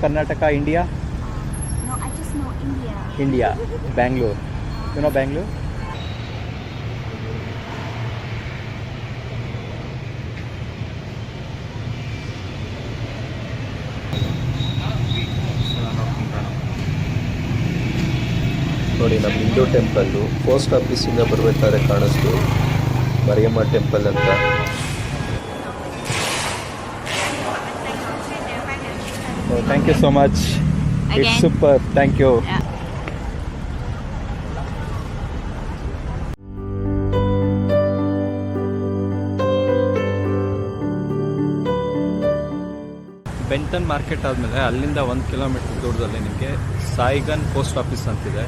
Karnataka, India? No, I just know India. India, Bangalore. You know Bangalore? ನೋಡಿ ನಮ್ಮ Hindu temple post ಆಫೀಸಿಂದ ಬರಬೇಕಾದ್ರೆ ಕಾಣಿಸ್ತು ಮರಿಯಮ್ಮ ಟೆಂಪಲ್ ಅಂತ. Oh, thank you so much. Again? It's super. Thank you. Yeah. ಬೆಂಟನ್ market ಆದಮೇಲೆ ಅಲ್ಲಿಂದ 1 ಕಿಲೋಮೀಟರ್ ದೂರದಲ್ಲಿ ನಿಮಗೆ ಸಾಯಿಗನ್ ಪೋಸ್ಟ್ ಆಫೀಸ್ ಅಂತಿದೆ.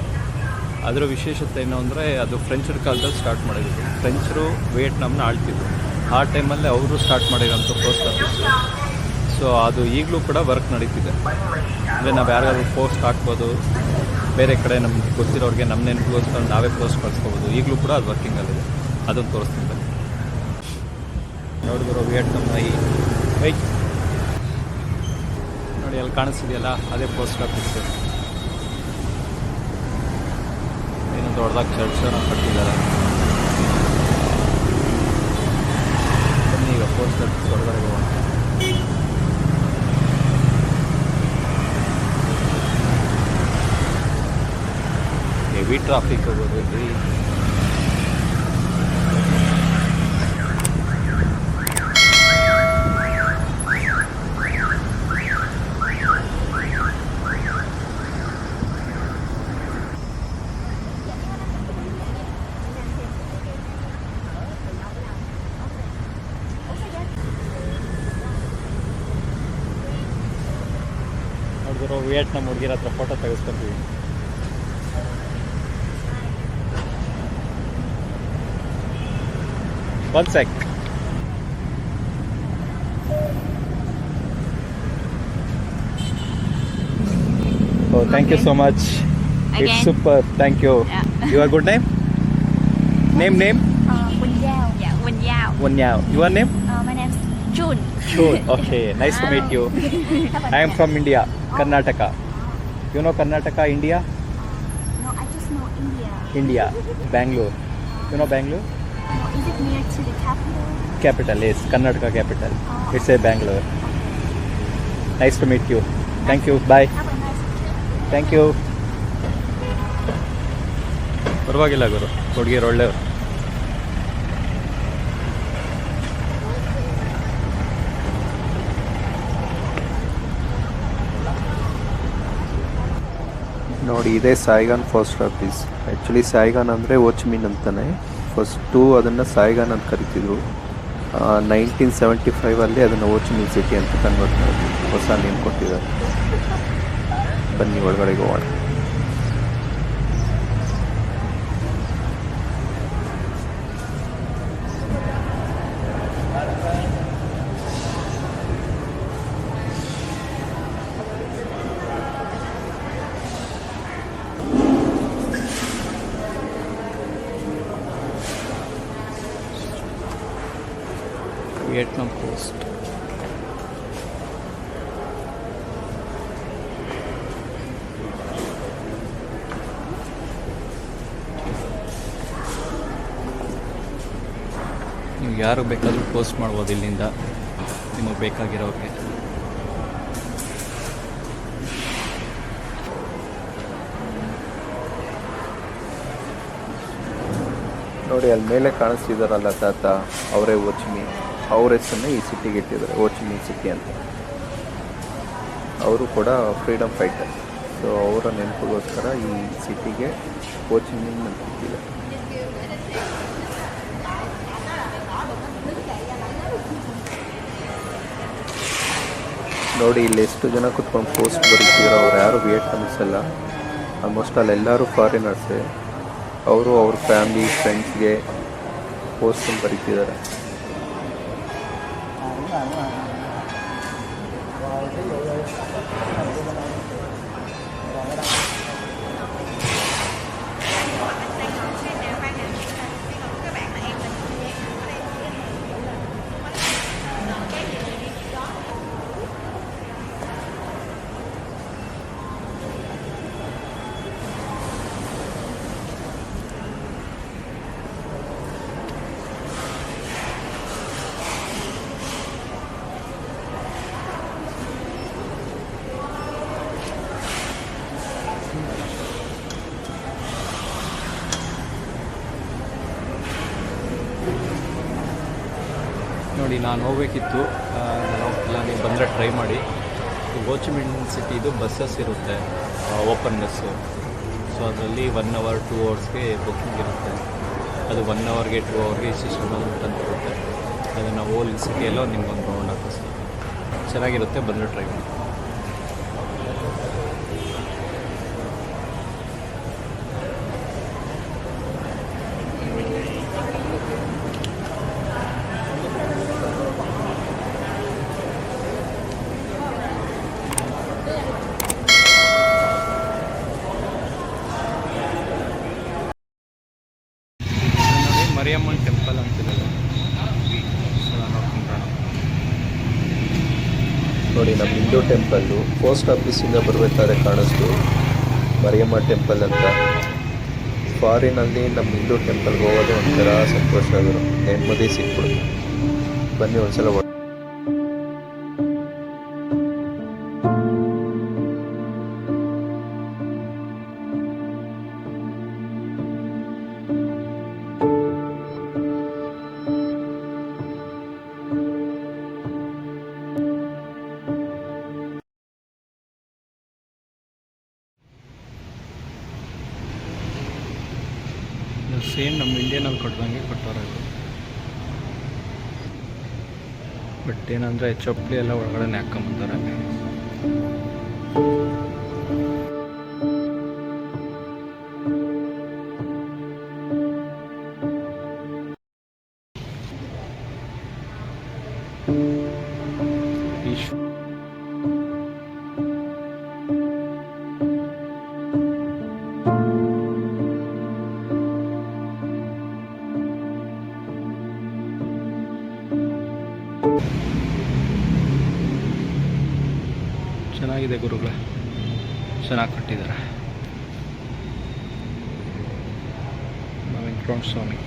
ಅದರ ವಿಶೇಷತೆ ಏನು ಅಂದರೆ ಅದು ಫ್ರೆಂಚರ ಕಾಲದಲ್ಲಿ ಸ್ಟಾರ್ಟ್ ಮಾಡಿದ್ರು. ಫ್ರೆಂಚರು ವಿಯೆಟ್ನಾಮ್ನ ಆಳ್ತಿದ್ರು. ಆ ಟೈಮಲ್ಲಿ ಅವರು ಸ್ಟಾರ್ಟ್ ಮಾಡಿರೋಂಥ ಪೋಸ್ಟ್ ಆಫೀಸು. ಸೊ ಅದು ಈಗಲೂ ಕೂಡ ವರ್ಕ್ ನಡೀತಿದೆ. ಅಂದರೆ ನಾವು ಯಾರಾದರೂ ಪೋಸ್ಟ್ ಹಾಕ್ಬೋದು, ಬೇರೆ ಕಡೆ ನಮ್ಗೆ ಗೊತ್ತಿರೋರಿಗೆ ನಮ್ಮ ನೆನಪಿಗೋಸ್ಕರ ನಾವೇ ಪೋಸ್ಟ್ ಕಳಿಸ್ಕೋಬೋದು. ಈಗಲೂ ಕೂಡ ಅದು ವರ್ಕಿಂಗಲ್ಲಿದೆ. ಅದನ್ನು ತೋರಿಸ್ತಿದ್ದೆ. ನೋಡಿದ್ರು ವಿಯೆಟ್ನಾಮ್ನ ಈ ನೋಡಿ ಅಲ್ಲಿ ಕಾಣಿಸ್ತಿದೆಯಲ್ಲ, ಅದೇ ಪೋಸ್ಟ್ ಆಫೀಸು. ಏನು ದೊಡ್ಡದಾಗಿ ಚರ್ಚನ್ನು ಕಟ್ಟಿದ್ದಾರೆ. ಬನ್ನಿ ಈಗ ಪೋಸ್ಟ್ ಆಫೀಸ್ ಒಳಗಡೆ ಹೋಗೋಣ. ಹೆವಿ ಟ್ರಾಫಿಕ್ ಹೋಗೋದು ಇಲ್ಲಿ. ನೋಡಿದ್ರು ವಿಯೆಟ್ನಾಮ್ ಹುಡುಗಿರ ಹತ್ರ photo ತೆಗೆಸ್ಕೊಂತೀವಿ. One sec. Oh, thank you so much. Again? It's super. Thank you. Yeah. Your good name? Name? Wen Yao. Yeah, Wen Yao. Wanyao. Your name? My name's June. Sure. Okay. Nice to meet you. I am from India, Karnataka. You know Karnataka, India? No, I just know India. India, Bangalore. You know Bangalore? No, is it near to the capital? Capital is Karnataka capital. It's a Bangalore. Nice to meet you. Thank you. Bye. Have a nice trip. Thank you. ಪರವಾಗಿಲ್ಲ ಗುರು, ಹುಡುಗಿಯರು ಒಳ್ಳೆಯವರು. ನೋಡಿ ಇದೇ Saigon post office. Actually Saigon ಅಂದರೆ ಓಚ್ಮಿನ್ ಅಂತಾನೆ. First ಅದನ್ನು ಸಾಯಿಗಾನ್ ಅಂತ ಕರಿತಿದ್ರು. 1975 ಅದನ್ನು ಓಚ್ಮಿನ್ ಸಿಟಿ ಅಂತ ಕನ್ವರ್ಟ್ ಮಾಡಿದ್ರು. ಹೊಸ ನೇಮ್ ಕೊಟ್ಟಿದ್ದಾರೆ. ಬನ್ನಿ ಒಳಗಡೆಗೆ ಹೋಗೋಣ. Vietnam post. ನೀವು ಯಾರು ಬೇಕಾದರೂ ಪೋಸ್ಟ್ ಮಾಡ್ಬೋದು ಇಲ್ಲಿಂದ, ನಿಮಗೆ ಬೇಕಾಗಿರೋರಿಗೆ. ನೋಡಿ ಅಲ್ಲಿ ಮೇಲೆ ಕಾಣಿಸ್ತಿದಾರಲ್ಲ ತಾತ, ಅವರೇ ಓಚ್ಮಿನ್. ಅವ್ರ ಹೆಸರನ್ನೇ ಈ ಸಿಟಿಗೆ ಇಟ್ಟಿದ್ದಾರೆ, ಓಚ್ಮಿನ್ ಸಿಟಿ ಅಂತ. ಅವರು ಕೂಡ ಫ್ರೀಡಮ್ ಫೈಟರ್. ಸೊ ಅವರ ನೆನಪಿಗೋಸ್ಕರ ಈ ಸಿಟಿಗೆ ಓಚ್ಮಿನ್ ಅಂತ ಇಟ್ಟಿದ್ದಾರೆ. ನೋಡಿ ಇಲ್ಲಿ ಎಷ್ಟು ಜನ ಕುತ್ಕೊಂಡು ಪೋಸ್ಟ್ ಬರೀತಿದ್ರು. ಅವ್ರು ಯಾರು ವಿಯೆಟ್ನಾಮ್ಸ್ ಅಲ್ಲ, ಆಲ್ಮೋಸ್ಟ್ ಅಲ್ಲೆಲ್ಲರೂ ಫಾರಿನರ್ಸೇ. ಅವರು ಅವ್ರ ಫ್ಯಾಮಿಲಿ ಫ್ರೆಂಡ್ಸ್ಗೆ ಪೋಸ್ಟನ್ನು ಬರೀತಿದ್ದಾರೆ. ನೋಡಿ ನಾನು ಹೋಗ್ಬೇಕಿತ್ತು, ನಾನು ಹೋಗ್ತಿಲ್ಲ. ನೀವು ಬಂದರೆ ಟ್ರೈ ಮಾಡಿ. ಹೋಚಿಮಿನ್ ಸಿಟಿದು ಬಸ್ಸಸ್ ಇರುತ್ತೆ, ಓಪನ್ ಬಸ್ಸು. ಸೊ ಅದರಲ್ಲಿ 1 hour 2 hours ಬುಕ್ಕಿಂಗ್ ಇರುತ್ತೆ. ಅದು 1 hourಗೆ 2 hourಗೆ ಇಷ್ಟು ಅಮೌಂಟ್ ಅಂತ ಇರುತ್ತೆ. ಅದನ್ನು ಓಲ್ ಸಿಟಿಯಲ್ಲೋ ನಿಮ್ಗೊಂದು ರೌಂಡ್ ಹಾಕಿಸ್ತೀವಿ. ಚೆನ್ನಾಗಿರುತ್ತೆ, ಬಂದರೆ ಟ್ರೈ ಮಾಡಿ. ನೋಡಿ ಮರಿಯಮ್ಮನ ಟೆಂಪಲ್ ಅಂತಿದೆ. ಸೊ ನಾನು ನೋಡ್ಕೊಂಡ್ರೆ ನೋಡಿ, ನಮ್ಮ ಹಿಂದೂ ಟೆಂಪಲ್ಲು ಪೋಸ್ಟ್ ಆಫೀಸಿಂದ ಬರಬೇಕಾದ್ರೆ ಕಾಣಿಸ್ತು ಮರಿಯಮ್ಮ ಟೆಂಪಲ್ ಅಂತ. ಫಾರಿನಲ್ಲಿ ನಮ್ಮ ಹಿಂದೂ ಟೆಂಪಲ್ಗೆ ಹೋಗೋದು ಒಂಥರ ಸಂತೋಷ ಆಗೋದು, ನೆಮ್ಮದಿ ಸಿಕ್ಬಿಡುತ್ತೆ. ಬನ್ನಿ ಒಂದ್ಸಲ ಸೇಮ್ ನಮ್ಮ ಇಂಡಿಯನಲ್ಲಿ ಕೊಟ್ಟಂಗೆ ಕೊಟ್ಟವ್ರೆ ಇದು. ಬಟ್ ಏನಂದರೆ ಚಪ್ಪಲಿ ಎಲ್ಲ ಒಳಗಡೆ ಹಾಕ್ಕೊಂಬತ್ತಾರೆ. ಚೆನ್ನಾಗಿದೆ ಗುರುಗಳೇ, ಚೆನ್ನಾಗಿ ಕಟ್ಟಿದ್ದಾರೆ. ವೆಂಕಟರಮಣ ಸ್ವಾಮಿ.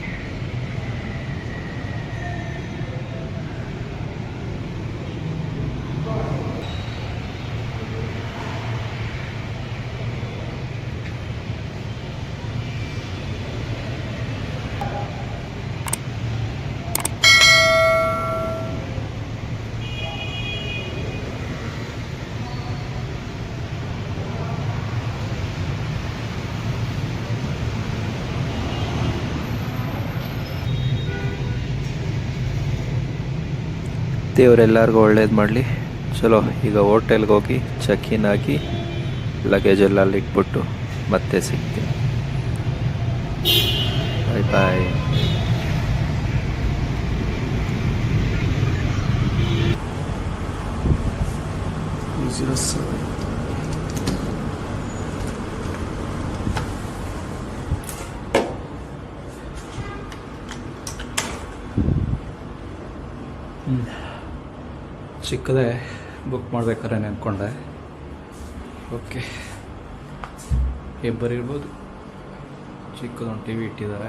ದೇವರೆಲ್ಲರಿಗೂ ಒಳ್ಳೇದು ಮಾಡಲಿ. ಚಲೋ, ಈಗ ಹೋಟೆಲ್ಗೆ ಹೋಗಿ ಚೆಕ್ ಇನ್ ಆಗಿ ಲಗೇಜೆಲ್ಲ ಅಲ್ಲಿ ಇಟ್ಬಿಟ್ಟು ಮತ್ತೆ ಸಿಗ್ತೀನಿ. ಬಾಯ್ ಬಾಯ್. ಚಿಕ್ಕದೇ ಬುಕ್ ಮಾಡ್ಬೇಕಾದ್ರೆ ನೆನ್ಕೊಂಡೆ. ಓಕೆ, ಇಬ್ಬರಿರ್ಬೋದು. ಚಿಕ್ಕದೊಂದು ಟಿ ವಿ ಇಟ್ಟಿದ್ದಾರೆ.